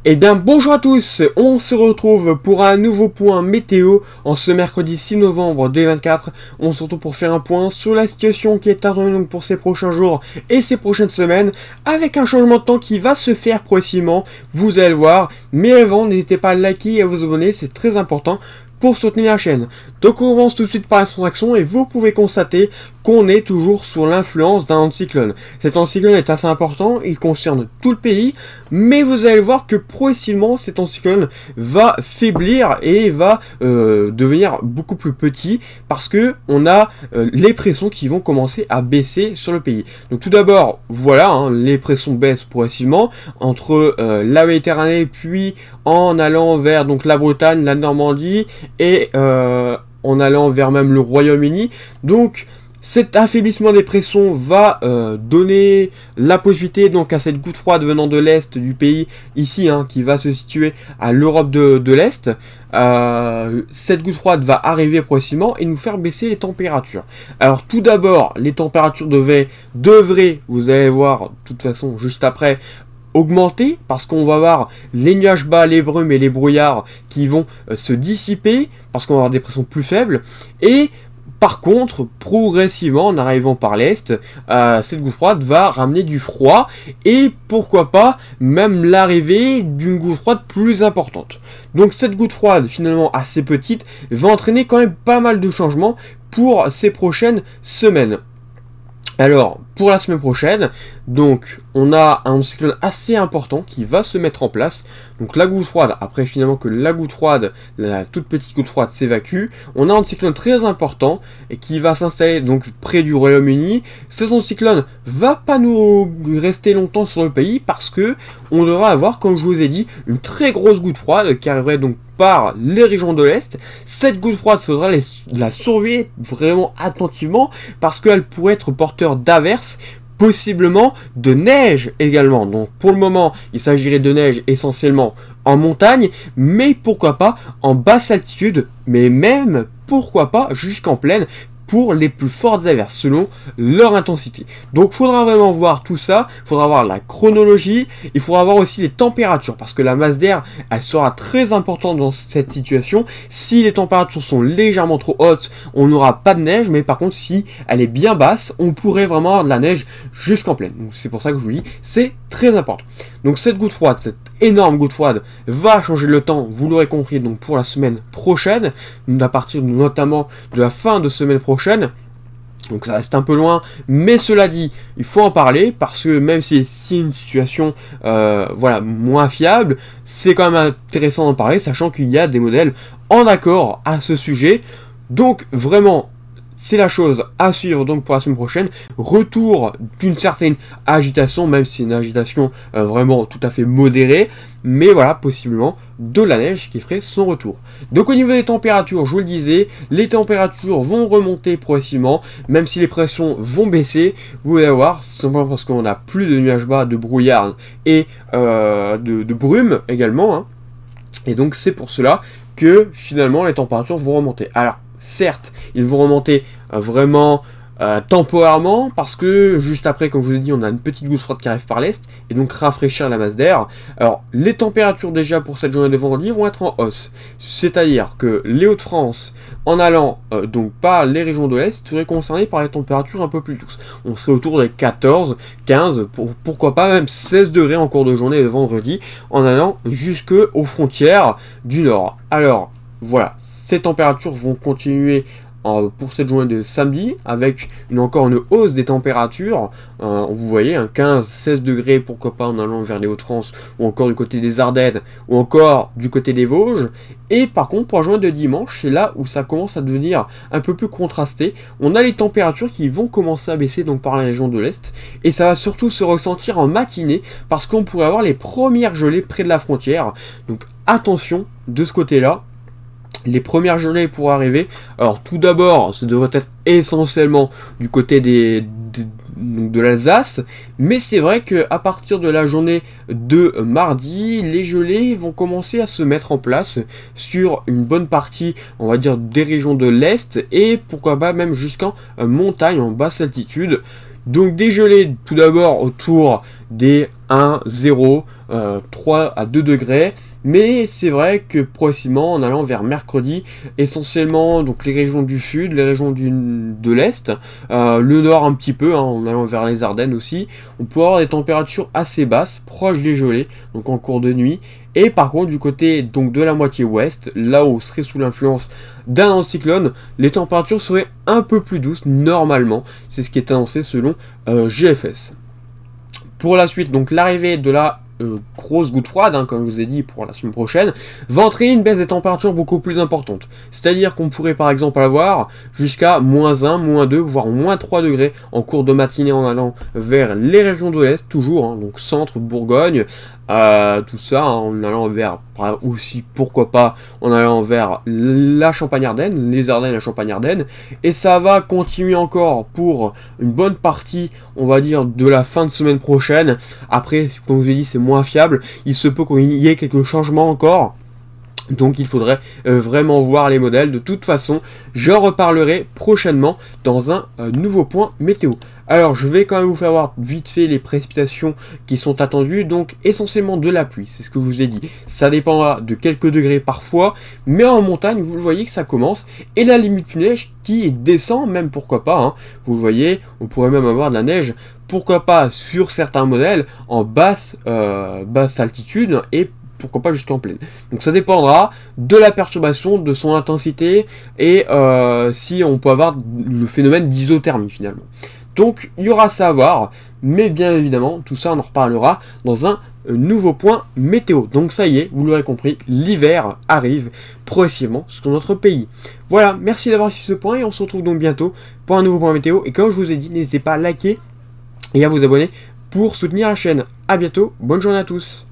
Eh bien bonjour à tous, on se retrouve pour un nouveau point météo en ce mercredi 6 novembre 2024. On se retrouve pour faire un point sur la situation qui est attendue donc pour ces prochains jours et ces prochaines semaines, avec un changement de temps qui va se faire progressivement, vous allez le voir. Mais avant, n'hésitez pas à liker et à vous abonner, c'est très important pour soutenir la chaîne. Donc on commence tout de suite par l'extraction et vous pouvez constater qu'on est toujours sous l'influence d'un anticyclone. Cet anticyclone est assez important, il concerne tout le pays, mais vous allez voir que progressivement cet anticyclone va faiblir et va devenir beaucoup plus petit parce que on a les pressions qui vont commencer à baisser sur le pays. Donc tout d'abord, voilà, les pressions baissent progressivement entre la Méditerranée puis en allant vers donc la Bretagne, la Normandie et en allant vers même le Royaume-Uni. Donc cet affaiblissement des pressions va donner la possibilité donc à cette goutte froide venant de l'est du pays, ici, qui va se situer à l'Europe de l'Est. Cette goutte froide va arriver progressivement et nous faire baisser les températures. Alors tout d'abord, les températures devraient, vous allez voir de toute façon juste après, augmenter parce qu'on va avoir les nuages bas, les brumes et les brouillards qui vont se dissiper parce qu'on va avoir des pressions plus faibles. Et par contre, progressivement, en arrivant par l'est, cette goutte froide va ramener du froid et pourquoi pas même l'arrivée d'une goutte froide plus importante. Donc cette goutte froide, finalement assez petite, va entraîner quand même pas mal de changements pour ces prochaines semaines. Alors, pour la semaine prochaine, donc on a un cyclone assez important qui va se mettre en place. Donc la goutte froide, après finalement que la goutte froide, la toute petite goutte froide s'évacue, on a un cyclone très important et qui va s'installer donc près du Royaume-Uni. Cet anticyclone va pas nous rester longtemps sur le pays parce que on devra avoir, comme je vous ai dit, une très grosse goutte froide qui arriverait donc par les régions de l'Est. Cette goutte froide, il faudra la surveiller vraiment attentivement parce qu'elle pourrait être porteur d'averses, possiblement de neige également. Donc pour le moment, il s'agirait de neige essentiellement en montagne, mais pourquoi pas en basse altitude, mais même pourquoi pas jusqu'en plaine, pour les plus fortes averses selon leur intensité. Donc il faudra vraiment voir tout ça, il faudra voir la chronologie, il faudra voir aussi les températures parce que la masse d'air elle sera très importante dans cette situation. Si les températures sont légèrement trop hautes, on n'aura pas de neige, mais par contre si elle est bien basse, on pourrait vraiment avoir de la neige jusqu'en plaine. Donc c'est pour ça que je vous dis, c'est très important. Donc cette goutte froide, cette énorme goutte froide va changer le temps, vous l'aurez compris, donc pour la semaine prochaine, à partir notamment de la fin de semaine prochaine. Donc ça reste un peu loin, mais cela dit, il faut en parler, parce que même si c'est une situation voilà, moins fiable, c'est quand même intéressant d'en parler, sachant qu'il y a des modèles en accord à ce sujet. Donc vraiment, c'est la chose à suivre donc pour la semaine prochaine. Retour d'une certaine agitation, même si c'est une agitation vraiment tout à fait modérée. Mais voilà, possiblement de la neige qui ferait son retour. Donc au niveau des températures, je vous le disais, les températures vont remonter progressivement. Même si les pressions vont baisser, vous allez voir, simplement parce qu'on a plus de nuages bas, de brouillard et de brume également. Et donc c'est pour cela que finalement les températures vont remonter. Alors, certes, ils vont remonter vraiment temporairement parce que juste après, comme je vous ai dit, on a une petite goutte froide qui arrive par l'est et donc rafraîchir la masse d'air. Alors, les températures déjà pour cette journée de vendredi vont être en hausse. C'est-à-dire que les Hauts-de-France, en allant donc par les régions de l'est, seraient concernés par les températures un peu plus douces. On serait autour des 14, 15, pourquoi pas même 16 degrés en cours de journée de vendredi en allant jusqu'aux frontières du nord. Alors, voilà. Ces températures vont continuer pour cette journée de samedi avec encore une hausse des températures. Vous voyez, 15-16 degrés, pourquoi pas en allant vers les Hauts-de-France ou encore du côté des Ardennes ou encore du côté des Vosges. Et par contre, pour la journée de dimanche, c'est là où ça commence à devenir un peu plus contrasté. On a les températures qui vont commencer à baisser donc par la région de l'Est. Et ça va surtout se ressentir en matinée parce qu'on pourrait avoir les premières gelées près de la frontière. Donc attention de ce côté-là. Les premières gelées pourraient arriver. Alors tout d'abord, ça devrait être essentiellement du côté de l'Alsace, mais c'est vrai qu'à partir de la journée de mardi, les gelées vont commencer à se mettre en place sur une bonne partie, on va dire, des régions de l'Est, et pourquoi pas même jusqu'en montagne, en basse altitude. Donc des gelées tout d'abord autour des 1, 0, 3 à 2 degrés. Mais c'est vrai que progressivement, en allant vers mercredi, essentiellement donc les régions du sud, les régions de l'est, le nord un petit peu, hein, en allant vers les Ardennes aussi, on peut avoir des températures assez basses, proches des gelées, donc en cours de nuit. Et par contre, du côté donc de la moitié ouest, là où on serait sous l'influence d'un anticyclone, les températures seraient un peu plus douces normalement. C'est ce qui est annoncé selon GFS. Pour la suite, donc l'arrivée de la grosse goutte froide, hein, comme je vous ai dit pour la semaine prochaine, va entraîner une baisse des températures beaucoup plus importante. C'est-à-dire qu'on pourrait par exemple avoir jusqu'à -1, -2, voire -3 degrés en cours de matinée en allant vers les régions de l'Est, toujours, hein, donc centre, Bourgogne, tout ça, hein, en allant vers, aussi, pourquoi pas, en allant vers la Champagne-Ardenne, les Ardennes, la Champagne-Ardenne, et ça va continuer encore pour une bonne partie, on va dire, de la fin de semaine prochaine. Après, comme je vous ai dit, c'est moins fiable, il se peut qu'il y ait quelques changements encore. Donc il faudrait vraiment voir les modèles. De toute façon, j'en reparlerai prochainement dans un nouveau point météo. Alors je vais quand même vous faire voir vite fait les précipitations qui sont attendues. Donc essentiellement de la pluie, c'est ce que je vous ai dit. Ça dépendra de quelques degrés parfois, mais en montagne vous le voyez que ça commence. Et la limite neige qui descend même, pourquoi pas, hein. Vous le voyez, on pourrait même avoir de la neige, pourquoi pas sur certains modèles en basse altitude et pourquoi pas jusqu'en pleine. Donc ça dépendra de la perturbation, de son intensité et si on peut avoir le phénomène d'isothermie finalement. Donc il y aura ça à voir, mais bien évidemment tout ça on en reparlera dans un nouveau point météo. Donc ça y est, vous l'aurez compris, l'hiver arrive progressivement sur notre pays. Voilà, merci d'avoir suivi ce point et on se retrouve donc bientôt pour un nouveau point météo. Et comme je vous ai dit, n'hésitez pas à liker et à vous abonner pour soutenir la chaîne. A bientôt, bonne journée à tous.